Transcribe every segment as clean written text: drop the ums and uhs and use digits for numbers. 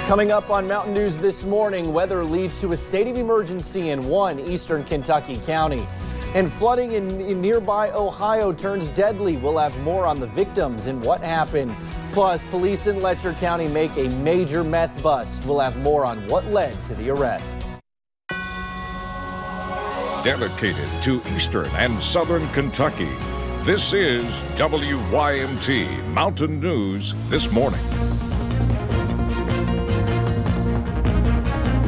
Coming up on Mountain News this morning, weather leads to a state of emergency in one eastern Kentucky county. And flooding in nearby Ohio turns deadly. We'll have more on the victims and what happened. Plus, police in Letcher County make a major meth bust. We'll have more on what led to the arrests. Dedicated to eastern and southern Kentucky, this is WYMT Mountain News This Morning.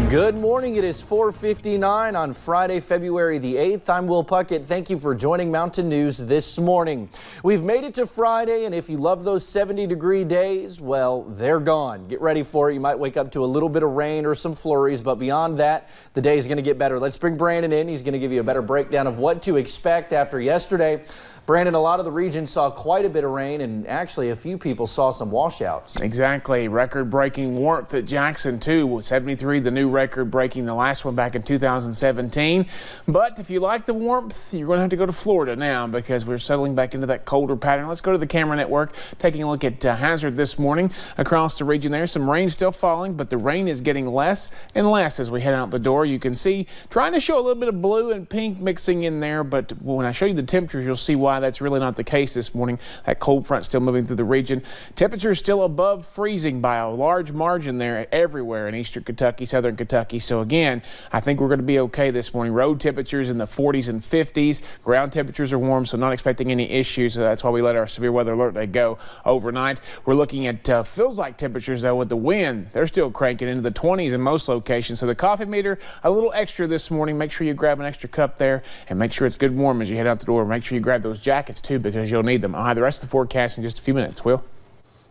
Good morning. It is 4:59 on Friday, February the 8th. I'm Will Puckett. Thank you for joining Mountain News this morning. We've made it to Friday, and if you love those 70-degree days, well, they're gone. Get ready for it. You might wake up to a little bit of rain or some flurries, but beyond that, the day is going to get better. Let's bring Brandon in. He's going to give you a better breakdown of what to expect after yesterday. Brandon, a lot of the region saw quite a bit of rain, and actually a few people saw some washouts. Exactly. Record-breaking warmth at Jackson, too, with 73, the new record breaking the last one back in 2017. But if you like the warmth, you're going to have to go to Florida now because we're settling back into that colder pattern. Let's go to the camera network, taking a look at Hazard this morning across the region there. Some rain still falling, but the rain is getting less and less as we head out the door. You can see trying to show a little bit of blue and pink mixing in there, but when I show you the temperatures, you'll see why that's really not the case this morning. That cold front still moving through the region. Temperatures still above freezing by a large margin there everywhere in eastern Kentucky, southern Kentucky. So again, I think we're going to be okay this morning. Road temperatures in the 40s and 50s. Ground temperatures are warm, so not expecting any issues. So that's why we let our severe weather alert day go overnight. We're looking at feels like temperatures though with the wind. They're still cranking into the 20s in most locations. So the coffee meter a little extra this morning. Make sure you grab an extra cup there and make sure it's good warm as you head out the door. Make sure you grab those jackets too, because you'll need them. I'll have the rest of the forecast in just a few minutes. Will?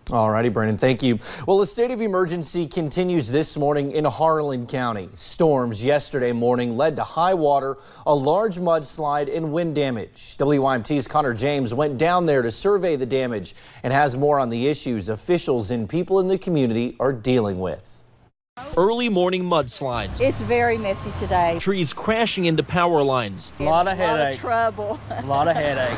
All righty, Brandon, thank you. Well, the state of emergency continues this morning in Harlan County. Storms yesterday morning led to high water, a large mudslide, and wind damage. WYMT's Connor James went down there to survey the damage and has more on the issues officials and people in the community are dealing with. Early morning mudslides. It's very messy today. Trees crashing into power lines. A lot of headache. Trouble. A lot of headache.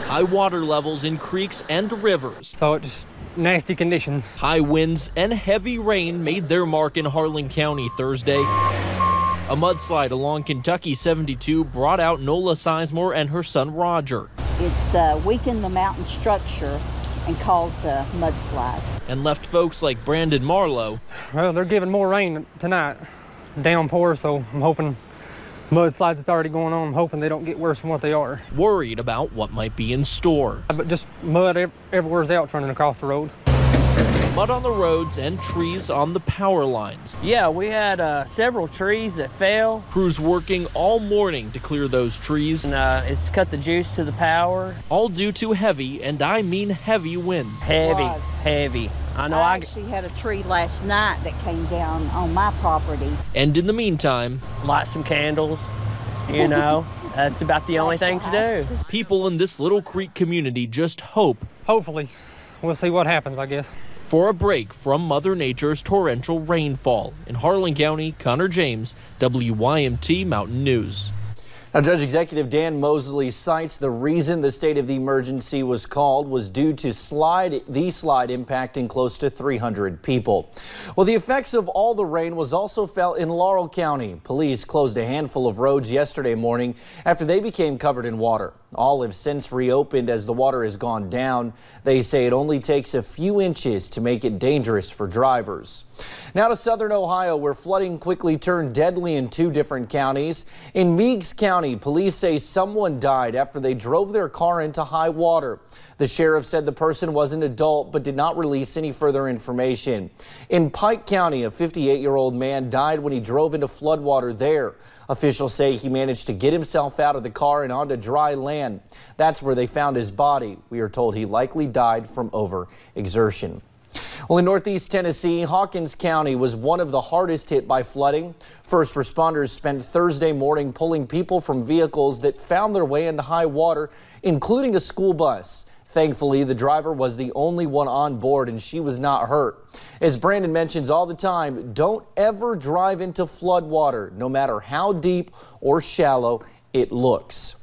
High water levels in creeks and rivers. So it's just nasty conditions. High winds and heavy rain made their mark in Harlan County Thursday. A mudslide along Kentucky 72 brought out Nola Sizemore and her son Roger. It's weakened the mountain structure and caused a mudslide. And left folks like Brandon Marlowe. Well, they're giving more rain tonight. Downpour, so I'm hoping mudslides that's already going on, I'm hoping they don't get worse than what they are. Worried about what might be in store. But just mud everywhere's out running across the road. Mud on the roads and trees on the power lines. Yeah, we had several trees that fell. Crews working all morning to clear those trees. And it's cut the juice to the power. All due to heavy, and I mean heavy winds. Heavy. I actually had a tree last night that came down on my property. And in the meantime, light some candles, you know. That's about the only thing to do. People in this Little Creek community just hope. Hopefully. We'll see what happens, I guess. For a break from Mother Nature's torrential rainfall. In Harlan County, Connor James, WYMT Mountain News. Now, Judge Executive Dan Mosley cites the reason the state of the emergency was called was due to the slide impacting close to 300 people. Well, the effects of all the rain was also felt in Laurel County. Police closed a handful of roads yesterday morning after they became covered in water. All have since reopened as the water has gone down. They say it only takes a few inches to make it dangerous for drivers. Now to southern Ohio, where flooding quickly turned deadly in two different counties. In Meigs County, police say someone died after they drove their car into high water. The sheriff said the person was an adult but did not release any further information. In Pike County, a 58-year-old man died when he drove into floodwater there. Officials say he managed to get himself out of the car and onto dry land. That's where they found his body. We are told he likely died from overexertion. Well, in northeast Tennessee, Hawkins County was one of the hardest hit by flooding. First responders spent Thursday morning pulling people from vehicles that found their way into high water, including a school bus. Thankfully, the driver was the only one on board and she was not hurt. As Brandon mentions all the time, don't ever drive into flood water, no matter how deep or shallow it looks.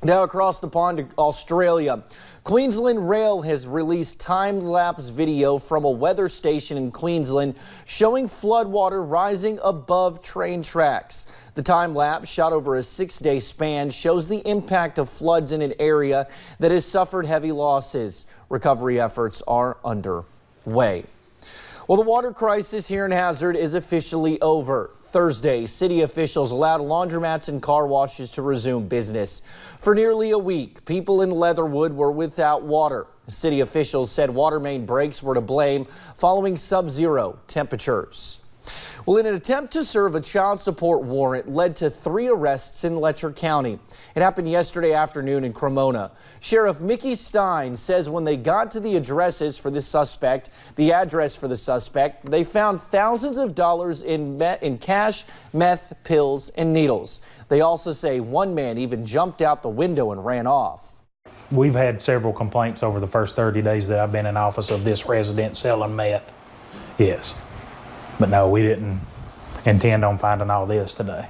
Now across the pond to Australia, Queensland Rail has released time-lapse video from a weather station in Queensland showing floodwater rising above train tracks. The time-lapse, shot over a 6-day span, shows the impact of floods in an area that has suffered heavy losses. Recovery efforts are underway. Well, the water crisis here in Hazard is officially over. Thursday, city officials allowed laundromats and car washes to resume business. For nearly a week, people in Leatherwood were without water. City officials said water main breaks were to blame following sub-zero temperatures. Well, in an attempt to serve a child support warrant led to 3 arrests in Letcher County. It happened yesterday afternoon in Cremona. Sheriff Mickey Stein says when they got to the address for the suspect, they found thousands of dollars in cash, meth, pills, and needles. They also say one man even jumped out the window and ran off. We've had several complaints over the first 30 days that I've been in office of this resident selling meth. Yes. But no, we didn't intend on finding all this today.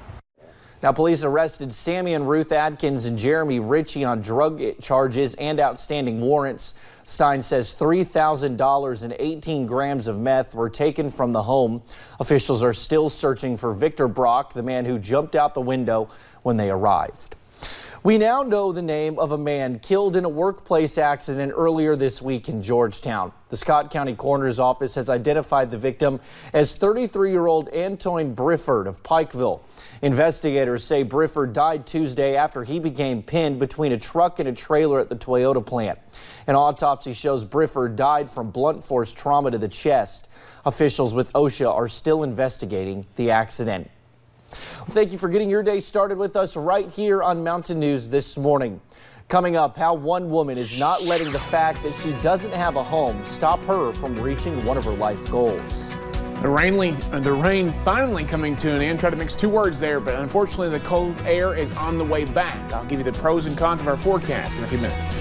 Now, police arrested Sammy and Ruth Adkins and Jeremy Ritchie on drug charges and outstanding warrants. Stein says $3,000 and 18 grams of meth were taken from the home. Officials are still searching for Victor Brock, the man who jumped out the window when they arrived. We now know the name of a man killed in a workplace accident earlier this week in Georgetown. The Scott County Coroner's Office has identified the victim as 33-year-old Antoine Brifford of Pikeville. Investigators say Brifford died Tuesday after he became pinned between a truck and a trailer at the Toyota plant. An autopsy shows Brifford died from blunt force trauma to the chest. Officials with OSHA are still investigating the accident. Thank you for getting your day started with us right here on Mountain News this morning. Coming up, how one woman is not letting the fact that she doesn't have a home stop her from reaching one of her life goals. The rain finally coming to an end. Try to mix 2 words there, but unfortunately the cold air is on the way back. I'll give you the pros and cons of our forecast in a few minutes.